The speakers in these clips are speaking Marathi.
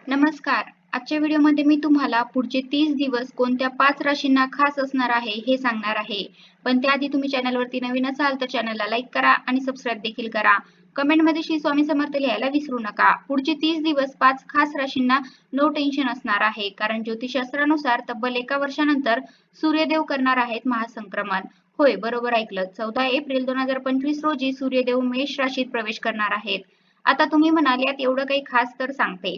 नमस्कार. आजच्या व्हिडिओमध्ये मी तुम्हाला पुढचे 30 दिवस कोणत्या 5 राशींना खास असणार आहे हे सांगणार आहे. पण त्याआधी तुम्ही चॅनलवरती नवीन असाल तर चॅनलला लाईक करा आणि सबस्क्राईब देखील करा. कमेंटमध्ये श्री स्वामी समर्थ लिहायला विसरू नका. पुढचे 30 दिवस 5 खास राशींना नो टेन्शन असणार आहे. कारण ज्योतिषशास्त्रानुसार तब्बल 1 वर्षानंतर सूर्यदेव करणार आहेत महासंक्रमण. होय, बरोबर ऐकलं. 14 एप्रिल 2025 रोजी सूर्यदेव मेष राशीत प्रवेश करणार आहेत. आता तुम्ही म्हणाल यात एवढं काही खास तर सांगते.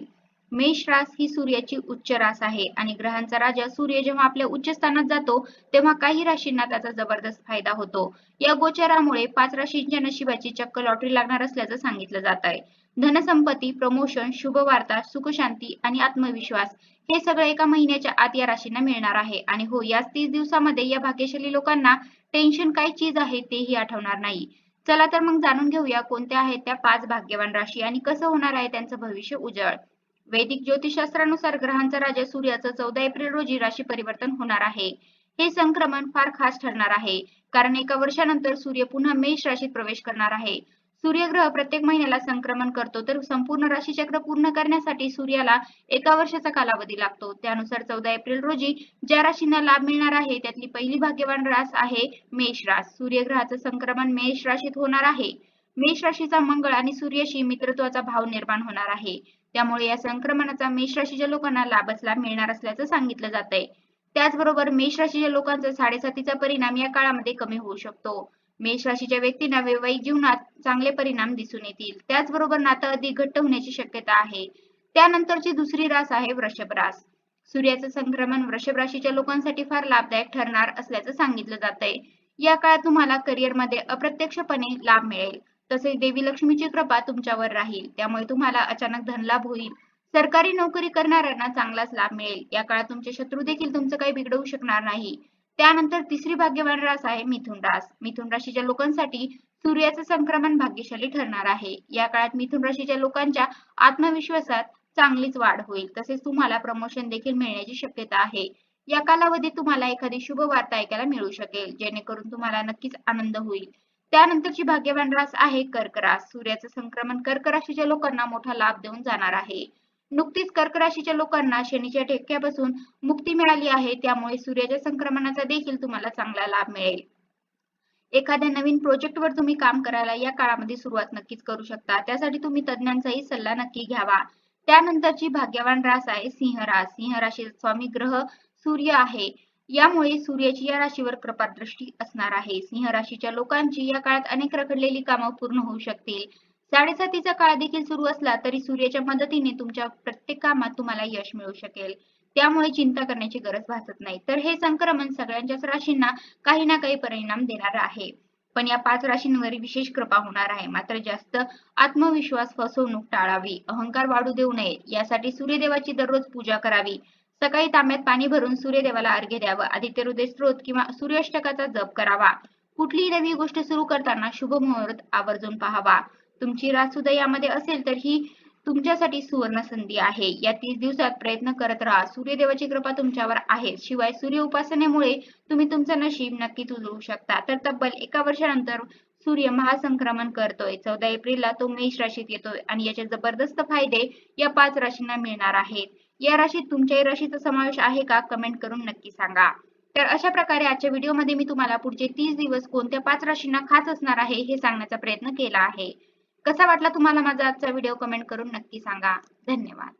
मेष रास ही सूर्याची उच्च रास आहे आणि ग्रहांचा राजा सूर्य जेव्हा आपल्या उच्च स्थानात जातो तेव्हा काही राशींना त्याचा जबरदस्त फायदा होतो. या गोचरामुळे 5 राशींच्या नशिबाची चक्क लॉटरी लागणार असल्याचं सांगितलं जात आहे. धनसंपत्ती, प्रमोशन, शुभवार्ता, सुखशांती आणि आत्मविश्वास हे सगळं एका महिन्याच्या आत या राशींना मिळणार आहे. आणि हो, याच 30 दिवसामध्ये या भाग्यशाली लोकांना टेन्शन काय चीज आहे तेही आठवणार नाही. चला तर मग जाणून घेऊया कोणत्या आहेत त्या 5 भाग्यवान राशी आणि कसं होणार आहे त्यांचं भविष्य उज्ज्वल. वैदिक ज्योतिषशास्त्रानुसार ग्रहांचा राजा सूर्याचं 14 एप्रिल रोजी राशी परिवर्तन होणार आहे. हे संक्रमण फार खास ठरणार आहे कारण 1 वर्षानंतर सूर्य पुन्हा मेष राशीत प्रवेश करणार आहे. सूर्यग्रह प्रत्येक महिन्याला संक्रमण करतो तर संपूर्ण राशीचक्र पूर्ण करण्यासाठी सूर्याला 1 वर्षाचा कालावधी लागतो. त्यानुसार 14 एप्रिल रोजी ज्या राशींना लाभ मिळणार आहे त्यातली पहिली भाग्यवान रास आहे मेष रास. सूर्यग्रहाचं संक्रमण मेष राशीत होणार आहे. मेष राशीचा मंगळ आणि सूर्याशी मित्रत्वाचा भाव निर्माण होणार आहे. त्यामुळे या संक्रमणाचा मेष राशीच्या लोकांना लाभच लाभ मिळणार असल्याचं सांगितलं जातंय. त्याचबरोबर मेष राशीच्या लोकांचा 7.5चा परिणाम या काळामध्ये कमी होऊ शकतो. मेष राशीच्या व्यक्तींना वैवाहिक जीवनात चांगले परिणाम दिसून येतील. त्याचबरोबर नातं अधिक घट्ट होण्याची शक्यता आहे. त्यानंतरची दुसरी रास आहे वृषभ रास. सूर्याचं संक्रमण वृषभ राशीच्या लोकांसाठी फार लाभदायक ठरणार असल्याचं सांगितलं जातंय. या काळात तुम्हाला करिअरमध्ये अप्रत्यक्षपणे लाभ मिळेल. तसेच देवी लक्ष्मीची कृपा तुमच्यावर राहील. त्यामुळे तुम्हाला अचानक धनलाभ होईल. सरकारी नोकरी करणाऱ्यांना चांगलाच लाभ मिळेल. या काळात तुमचे शत्रू देखील तुमचं काही बिघडवू शकणार नाही. त्यानंतर तिसरी भाग्यवान रास आहे मिथुन रास. मिथुन राशीच्या लोकांसाठी सूर्याचं संक्रमण भाग्यशाली ठरणार आहे. या काळात मिथुन राशीच्या लोकांच्या आत्मविश्वासात चांगलीच वाढ होईल. तसेच तुम्हाला प्रमोशन देखील मिळण्याची शक्यता आहे. या कालावधीत तुम्हाला एखादी शुभ वार्ता ऐकायला मिळू शकेल, जेणेकरून तुम्हाला नक्कीच आनंद होईल. त्यानंतरची भाग्यवान रास आहे कर्क रास. सूर्याचं संक्रमण कर्क राशीच्या लोकांना मोठा लाभ देऊन जाणार आहे. नुकतीच कर्क राशीच्या लोकांना शनीच्या ठेक्यापासून मुक्ती मिळाली आहे. त्यामुळे सूर्याच्या संक्रमणाचा देखील तुम्हाला चांगला लाभ मिळेल. एखाद्या नवीन प्रोजेक्टवर तुम्ही काम करायला या काळामध्ये सुरुवात नक्कीच करू शकता. त्यासाठी तुम्ही तज्ञांचाही सल्ला नक्की घ्यावा. त्यानंतरची भाग्यवान रास आहे सिंह रास. सिंह राशीचा स्वामी ग्रह सूर्य आहे. यामुळे सूर्याची या राशीवर कृपादृष्टी असणार आहे. सिंह राशीच्या लोकांची या काळात अनेक रखडलेली कामं पूर्ण होऊ शकतील. 7.5चा काळ देखील सुरू असला तरी सूर्याच्या मदतीने तुमच्या प्रत्येक कामात तुम्हाला यश मिळू शकेल. त्यामुळे चिंता करण्याची गरज भासत नाही. तर हे संक्रमण सगळ्यांच्याच राशींना काही ना काही परिणाम देणार आहे. पण या 5 राशींवर विशेष कृपा होणार आहे. मात्र जास्त आत्मविश्वास, फसवणूक टाळावी, अहंकार वाढू देऊ नये यासाठी सूर्यदेवाची दररोज पूजा करावी. सकाळी तांब्यात पाणी भरून सूर्यदेवाला अर्घ्य द्यावं. आदित्य हृदय स्तोत्र किंवा सूर्याष्टकाचा जप करावा. कुठलीही नवी गोष्ट सुरू करताना शुभ मुहूर्त आवर्जून पाहावा. तुमची रास उदयामध्ये असेल तर ही तुमच्यासाठी सुवर्ण संधी आहे. या 30 दिवसात प्रयत्न करत राहा. सूर्यदेवाची कृपा तुमच्यावर आहे. शिवाय सूर्य उपासनेमुळे तुम्ही तुमचं नशीब नक्कीच उजळू शकता. तर तब्बल 1 वर्षानंतर सूर्य महासंक्रमण करतोय. 14 एप्रिलला तो मेष राशीत येतोय आणि याचे जबरदस्त फायदे या 5 राशींना मिळणार आहेत. या राशीत तुमच्याही राशीचा समावेश आहे का? कमेंट करून नक्की सांगा. तर अशा प्रकारे आजच्या व्हिडिओमध्ये मी तुम्हाला पुढचे 30 दिवस कोणत्या 5 राशींना खास असणार आहे हे सांगण्याचा प्रयत्न केला आहे. कसा वाटला तुम्हाला माझा आजचा व्हिडिओ? कमेंट करून नक्की सांगा. धन्यवाद.